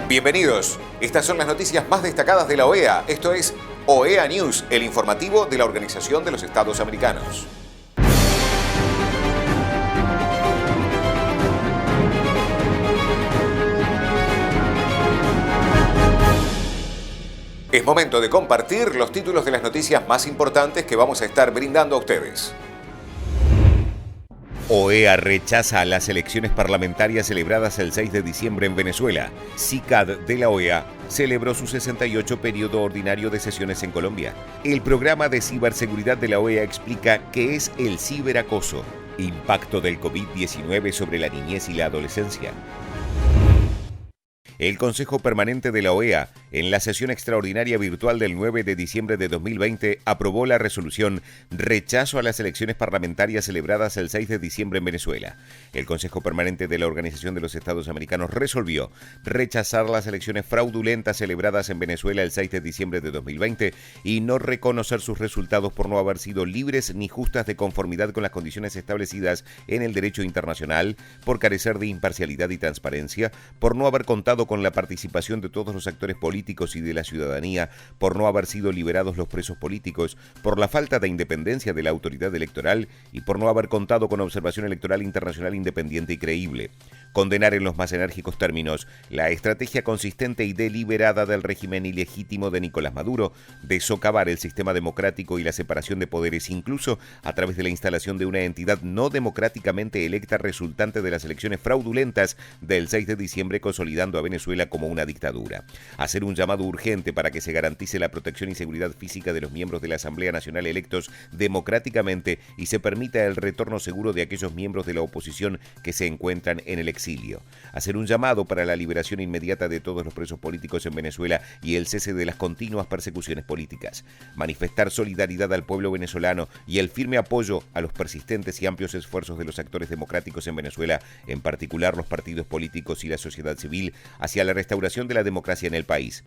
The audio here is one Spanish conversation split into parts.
Bienvenidos. Estas son las noticias más destacadas de la OEA. Esto es OEA News, el informativo de la Organización de los Estados Americanos. Es momento de compartir los títulos de las noticias más importantes que vamos a estar brindando a ustedes. OEA rechaza las elecciones parlamentarias celebradas el 6 de diciembre en Venezuela. CICAD de la OEA celebró su 68 periodo ordinario de sesiones en Colombia. El programa de ciberseguridad de la OEA explica qué es el ciberacoso, impacto del COVID-19 sobre la niñez y la adolescencia. El Consejo Permanente de la OEA, en la sesión extraordinaria virtual del 9 de diciembre de 2020, aprobó la resolución Rechazo a las elecciones parlamentarias celebradas el 6 de diciembre en Venezuela. El Consejo Permanente de la Organización de los Estados Americanos resolvió rechazar las elecciones fraudulentas celebradas en Venezuela el 6 de diciembre de 2020 y no reconocer sus resultados por no haber sido libres ni justas de conformidad con las condiciones establecidas en el derecho internacional, por carecer de imparcialidad y transparencia, por no haber contado con la participación de todos los actores políticos y de la ciudadanía, por no haber sido liberados los presos políticos, por la falta de independencia de la autoridad electoral y por no haber contado con observación electoral internacional independiente y creíble. Condenar en los más enérgicos términos la estrategia consistente y deliberada del régimen ilegítimo de Nicolás Maduro de socavar el sistema democrático y la separación de poderes, incluso a través de la instalación de una entidad no democráticamente electa resultante de las elecciones fraudulentas del 6 de diciembre, consolidando a Venezuela como una dictadura. Hacer un llamado urgente para que se garantice la protección y seguridad física de los miembros de la Asamblea Nacional electos democráticamente y se permita el retorno seguro de aquellos miembros de la oposición que se encuentran en el exilio. Hacer un llamado para la liberación inmediata de todos los presos políticos en Venezuela y el cese de las continuas persecuciones políticas. Manifestar solidaridad al pueblo venezolano y el firme apoyo a los persistentes y amplios esfuerzos de los actores democráticos en Venezuela, en particular los partidos políticos y la sociedad civil, hacia la restauración de la democracia en el país.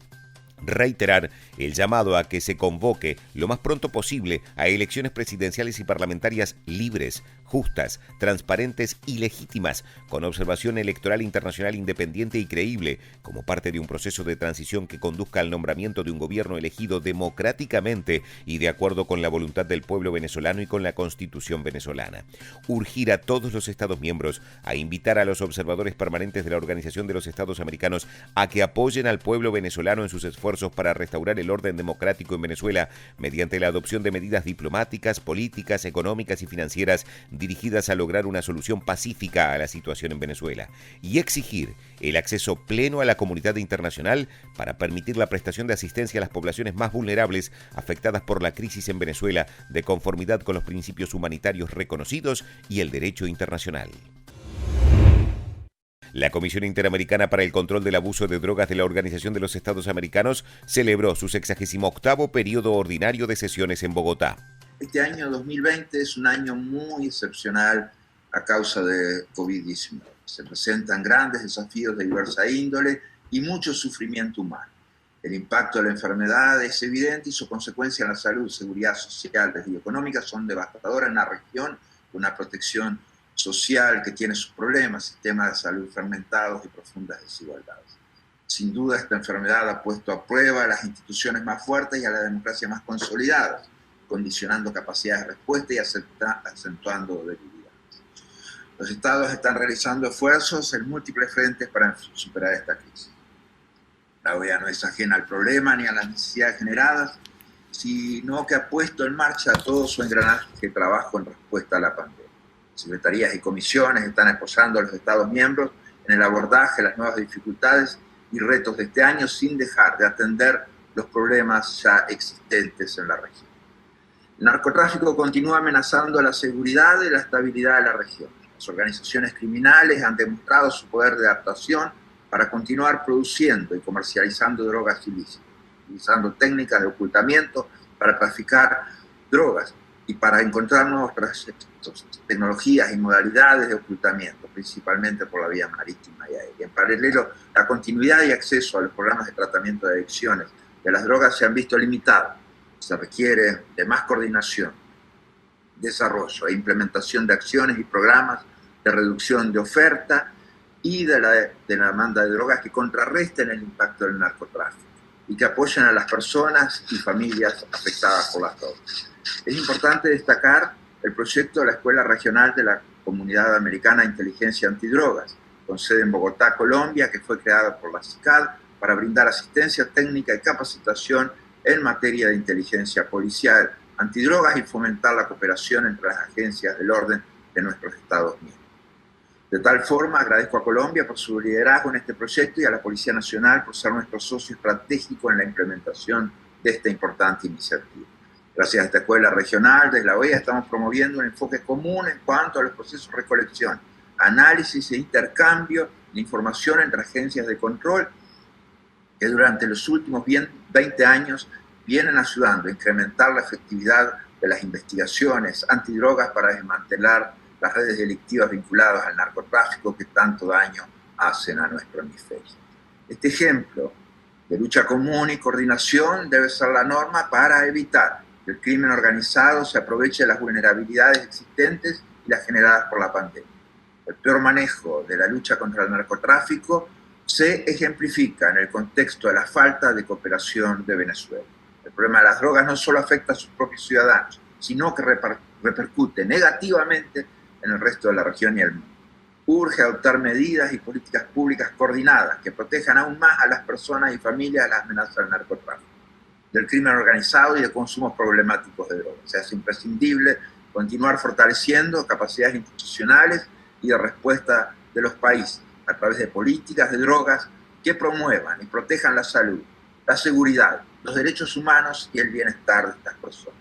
Reiterar el llamado a que se convoque lo más pronto posible a elecciones presidenciales y parlamentarias libres, justas, transparentes y legítimas, con observación electoral internacional independiente y creíble, como parte de un proceso de transición que conduzca al nombramiento de un gobierno elegido democráticamente y de acuerdo con la voluntad del pueblo venezolano y con la Constitución venezolana. Urgir a todos los Estados miembros a invitar a los observadores permanentes de la Organización de los Estados Americanos a que apoyen al pueblo venezolano en sus esfuerzos para restaurar el orden democrático en Venezuela mediante la adopción de medidas diplomáticas, políticas, económicas y financieras dirigidas a lograr una solución pacífica a la situación en Venezuela, y exigir el acceso pleno a la comunidad internacional para permitir la prestación de asistencia a las poblaciones más vulnerables afectadas por la crisis en Venezuela, de conformidad con los principios humanitarios reconocidos y el derecho internacional. La Comisión Interamericana para el Control del Abuso de Drogas de la Organización de los Estados Americanos celebró su 68º periodo ordinario de sesiones en Bogotá. Este año 2020 es un año muy excepcional a causa de COVID-19. Se presentan grandes desafíos de diversa índole y mucho sufrimiento humano. El impacto de la enfermedad es evidente y sus consecuencias en la salud, seguridad social y económica son devastadoras en la región, con una protección social que tiene sus problemas, sistemas de salud fragmentados y profundas desigualdades. Sin duda, esta enfermedad ha puesto a prueba a las instituciones más fuertes y a la democracia más consolidada, condicionando capacidades de respuesta y acentuando debilidades. Los estados están realizando esfuerzos en múltiples frentes para superar esta crisis. La OEA no es ajena al problema ni a las necesidades generadas, sino que ha puesto en marcha todo su engranaje de trabajo en respuesta a la pandemia. Secretarías y comisiones están apoyando a los Estados miembros en el abordaje de las nuevas dificultades y retos de este año sin dejar de atender los problemas ya existentes en la región. El narcotráfico continúa amenazando la seguridad y la estabilidad de la región. Las organizaciones criminales han demostrado su poder de adaptación para continuar produciendo y comercializando drogas ilícitas, utilizando técnicas de ocultamiento para traficar drogas y para encontrar nuevas tecnologías y modalidades de ocultamiento, principalmente por la vía marítima y aérea. En paralelo, la continuidad y acceso a los programas de tratamiento de adicciones de las drogas se han visto limitados. Se requiere de más coordinación, desarrollo e implementación de acciones y programas de reducción de oferta y de la demanda de drogas que contrarresten el impacto del narcotráfico y que apoyen a las personas y familias afectadas por las drogas. Es importante destacar el proyecto de la Escuela Regional de la Comunidad Americana de Inteligencia Antidrogas, con sede en Bogotá, Colombia, que fue creada por la CICAD para brindar asistencia técnica y capacitación en materia de inteligencia policial, antidrogas y fomentar la cooperación entre las agencias del orden de nuestros Estados miembros. De tal forma, agradezco a Colombia por su liderazgo en este proyecto y a la Policía Nacional por ser nuestro socio estratégico en la implementación de esta importante iniciativa. Gracias a esta escuela regional de la OEA estamos promoviendo un enfoque común en cuanto a los procesos de recolección, análisis e intercambio de información entre agencias de control que durante los últimos 20 años vienen ayudando a incrementar la efectividad de las investigaciones antidrogas para desmantelar las redes delictivas vinculadas al narcotráfico que tanto daño hacen a nuestro hemisferio. Este ejemplo de lucha común y coordinación debe ser la norma para evitar que el crimen organizado se aproveche de las vulnerabilidades existentes y las generadas por la pandemia. El peor manejo de la lucha contra el narcotráfico se ejemplifica en el contexto de la falta de cooperación de Venezuela. El problema de las drogas no solo afecta a sus propios ciudadanos, sino que repercute negativamente en el resto de la región y el mundo. Urge adoptar medidas y políticas públicas coordinadas que protejan aún más a las personas y familias de las amenazas del narcotráfico, del crimen organizado y de consumos problemáticos de drogas. Se hace imprescindible continuar fortaleciendo capacidades institucionales y de respuesta de los países a través de políticas de drogas que promuevan y protejan la salud, la seguridad, los derechos humanos y el bienestar de estas personas.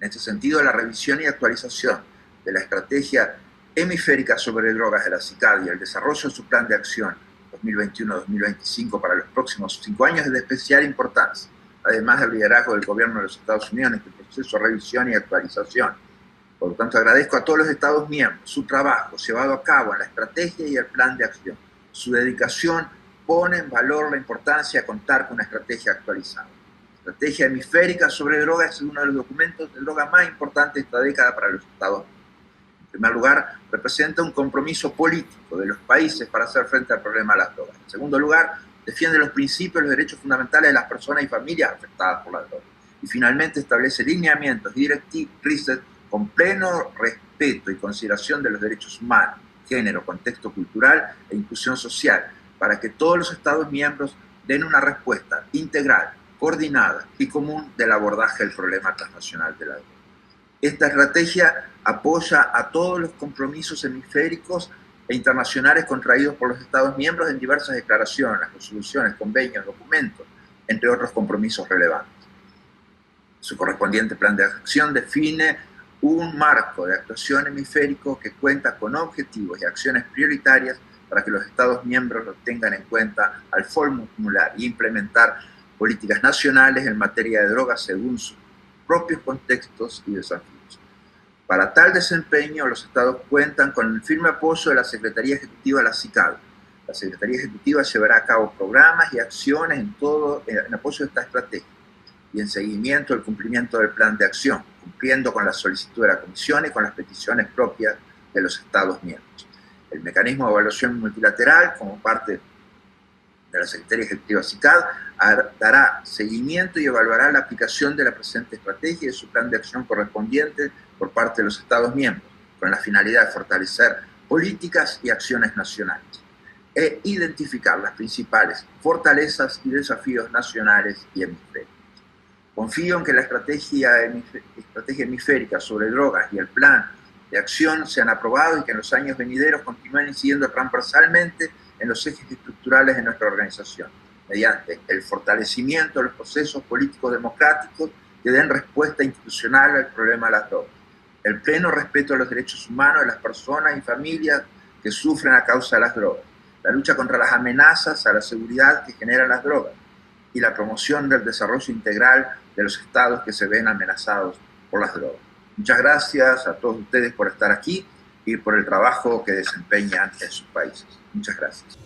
En este sentido, la revisión y actualización de la estrategia hemisférica sobre drogas de la CICAD y el desarrollo de su plan de acción 2021-2025 para los próximos 5 años es de especial importancia, además del liderazgo del gobierno de los Estados Unidos en este proceso de revisión y actualización. Por lo tanto, agradezco a todos los Estados miembros su trabajo llevado a cabo en la estrategia y el plan de acción. Su dedicación pone en valor la importancia de contar con una estrategia actualizada. La estrategia hemisférica sobre drogas es uno de los documentos de drogas más importantes de esta década para los Estados Unidos. En primer lugar, representa un compromiso político de los países para hacer frente al problema de las drogas. En segundo lugar, defiende los principios y los derechos fundamentales de las personas y familias afectadas por las drogas. Y finalmente establece lineamientos y directrices con pleno respeto y consideración de los derechos humanos, género, contexto cultural e inclusión social, para que todos los Estados miembros den una respuesta integral, coordinada y común del abordaje del problema transnacional de la droga. Esta estrategia apoya a todos los compromisos hemisféricos e internacionales contraídos por los Estados miembros en diversas declaraciones, resoluciones, convenios, documentos, entre otros compromisos relevantes. Su correspondiente plan de acción define un marco de actuación hemisférico que cuenta con objetivos y acciones prioritarias para que los Estados miembros lo tengan en cuenta al formular e implementar políticas nacionales en materia de drogas según sus propios contextos y desafíos. Para tal desempeño, los Estados cuentan con el firme apoyo de la Secretaría Ejecutiva de la CICAD. La Secretaría Ejecutiva llevará a cabo programas y acciones en apoyo de esta estrategia y en seguimiento del cumplimiento del plan de acción, cumpliendo con la solicitud de la Comisión y con las peticiones propias de los Estados miembros. El mecanismo de evaluación multilateral, como parte de la Secretaría Ejecutiva CICAD, dará seguimiento y evaluará la aplicación de la presente estrategia y de su plan de acción correspondiente por parte de los Estados miembros, con la finalidad de fortalecer políticas y acciones nacionales e identificar las principales fortalezas y desafíos nacionales y hemisféricos. Confío en que la estrategia hemisférica sobre drogas y el plan de acción sean aprobados y que en los años venideros continúen incidiendo transversalmente en los ejes estructurales de nuestra organización, mediante el fortalecimiento de los procesos políticos democráticos que den respuesta institucional al problema de las drogas, el pleno respeto de los derechos humanos de las personas y familias que sufren a causa de las drogas, la lucha contra las amenazas a la seguridad que generan las drogas y la promoción del desarrollo integral de los estados que se ven amenazados por las drogas. Muchas gracias a todos ustedes por estar aquí y por el trabajo que desempeñan en sus países. Muchas gracias.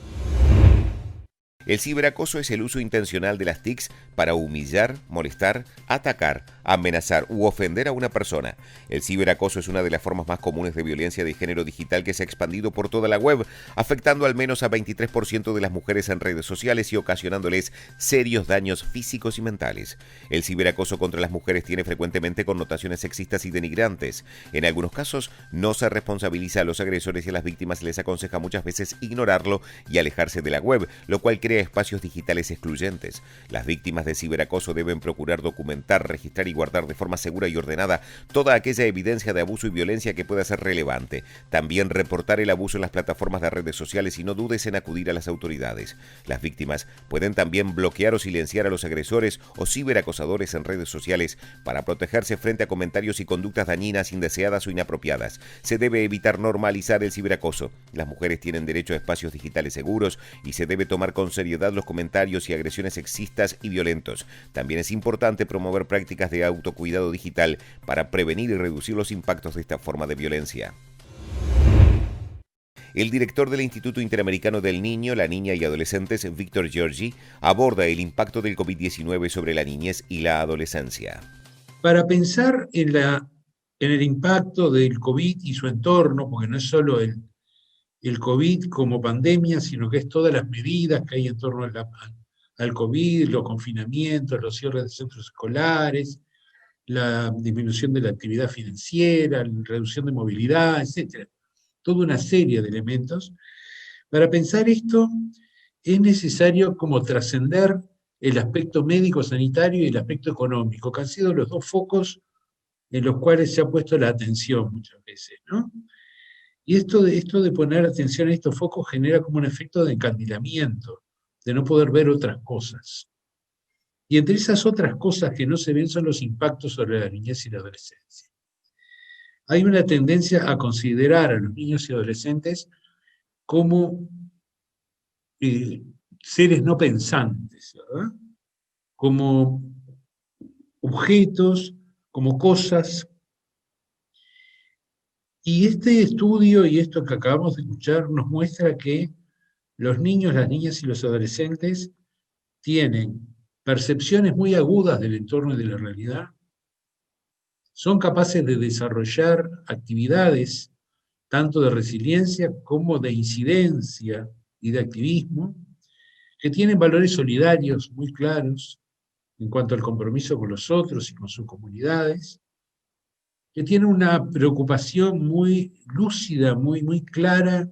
El ciberacoso es el uso intencional de las TICs para humillar, molestar, atacar, amenazar u ofender a una persona. El ciberacoso es una de las formas más comunes de violencia de género digital que se ha expandido por toda la web, afectando al menos a 23% de las mujeres en redes sociales y ocasionándoles serios daños físicos y mentales. El ciberacoso contra las mujeres tiene frecuentemente connotaciones sexistas y denigrantes. En algunos casos no se responsabiliza a los agresores y a las víctimas les aconseja muchas veces ignorarlo y alejarse de la web, lo cual crea espacios digitales excluyentes. Las víctimas de ciberacoso deben procurar documentar, registrar y guardar de forma segura y ordenada toda aquella evidencia de abuso y violencia que pueda ser relevante. También reportar el abuso en las plataformas de redes sociales y no dudes en acudir a las autoridades. Las víctimas pueden también bloquear o silenciar a los agresores o ciberacosadores en redes sociales para protegerse frente a comentarios y conductas dañinas, indeseadas o inapropiadas. Se debe evitar normalizar el ciberacoso. Las mujeres tienen derecho a espacios digitales seguros y se debe tomar con seriedad los comentarios y agresiones sexistas y violentos. También es importante promover prácticas de autocuidado digital para prevenir y reducir los impactos de esta forma de violencia. El director del Instituto Interamericano del Niño, la Niña y Adolescentes, Víctor Giorgi, aborda el impacto del COVID-19 sobre la niñez y la adolescencia. Para pensar en el impacto del COVID y su entorno, porque no es solo el COVID como pandemia, sino que es todas las medidas que hay en torno al COVID, los confinamientos, los cierres de centros escolares, la disminución de la actividad financiera, la reducción de movilidad, etc. Toda una serie de elementos. Para pensar esto es necesario como trascender el aspecto médico-sanitario y el aspecto económico, que han sido los dos focos en los cuales se ha puesto la atención muchas veces, ¿no? Y esto de poner atención a estos focos genera como un efecto de encandilamiento, de no poder ver otras cosas. Y entre esas otras cosas que no se ven son los impactos sobre la niñez y la adolescencia. Hay una tendencia a considerar a los niños y adolescentes como seres no pensantes, ¿verdad? Como objetos, como cosas. Y este estudio y esto que acabamos de escuchar nos muestra que los niños, las niñas y los adolescentes tienen percepciones muy agudas del entorno y de la realidad, son capaces de desarrollar actividades tanto de resiliencia como de incidencia y de activismo, que tienen valores solidarios muy claros en cuanto al compromiso con los otros y con sus comunidades, que tienen una preocupación muy lúcida, muy clara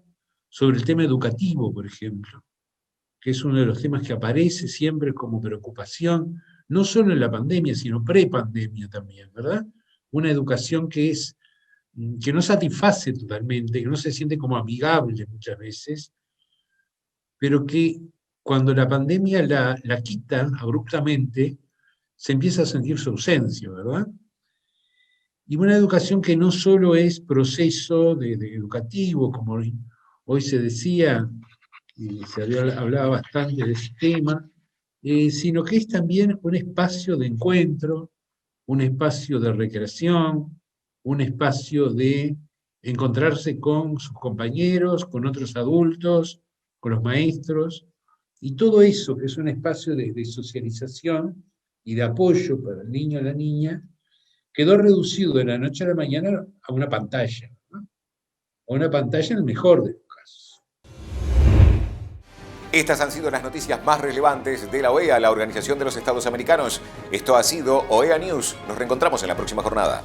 sobre el tema educativo, por ejemplo, que es uno de los temas que aparece siempre como preocupación, no solo en la pandemia, sino pre-pandemia también, ¿verdad? Una educación que no satisface totalmente, que no se siente como amigable muchas veces, pero que cuando la pandemia la quita abruptamente, se empieza a sentir su ausencia, ¿verdad? Y una educación que no solo es proceso de educativo, como hoy se decía, y hablaba bastante de ese tema, sino que es también un espacio de encuentro, un espacio de recreación, un espacio de encontrarse con sus compañeros, con otros adultos, con los maestros, y todo eso que es un espacio de socialización y de apoyo para el niño o la niña, quedó reducido de la noche a la mañana a una pantalla, ¿no? A una pantalla en el mejor de los casos. Estas han sido las noticias más relevantes de la OEA, la Organización de los Estados Americanos. Esto ha sido OEA News. Nos reencontramos en la próxima jornada.